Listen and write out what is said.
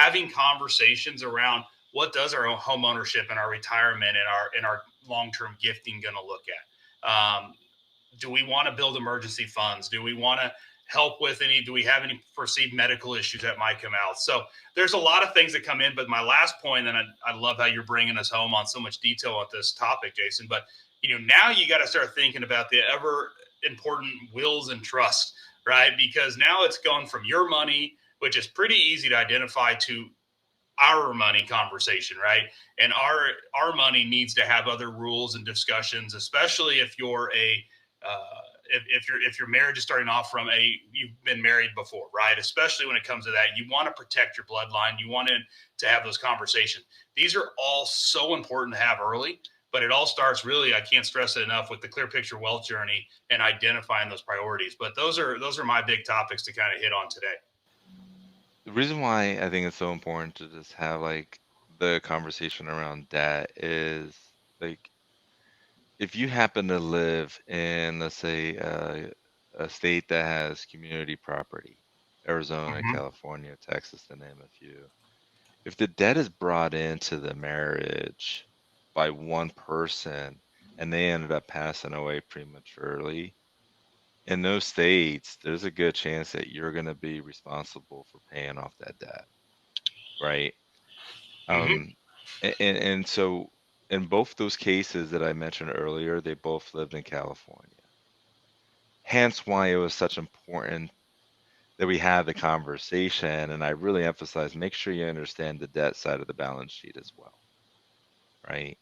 having conversations around what does our home ownership and our retirement and our long-term gifting going to look at. Do we want to build emergency funds? Do we want to help with do we have any perceived medical issues that might come out? So there's a lot of things that come in, but my last point, and I love how you're bringing us home on so much detail on this topic, Jason, but now you got to start thinking about the ever important wills and trusts, right? Because now it's gone from your money, which is pretty easy to identify, to our money conversation, right? And our money needs to have other rules and discussions, especially if you're if your marriage is starting off from you've been married before, right? Especially when it comes to that, you want to protect your bloodline. You want to have those conversations. These are all so important to have early, but it all starts, really, I can't stress it enough, with the clear picture wealth journey and identifying those priorities. But those are my big topics to kind of hit on today. The reason why I think it's so important to just have like the conversation around debt is like if you happen to live in, let's say, a state that has community property, Arizona, Mm-hmm. California, Texas, to name a few, if the debt is brought into the marriage by one person and they ended up passing away prematurely, in those states, there's a good chance that you're going to be responsible for paying off that debt, right? Mm-hmm. Um, and so in both those cases that I mentioned earlier, they both lived in California. Hence why it was such important that we had the conversation. And I really emphasize make sure you understand the debt side of the balance sheet as well, right?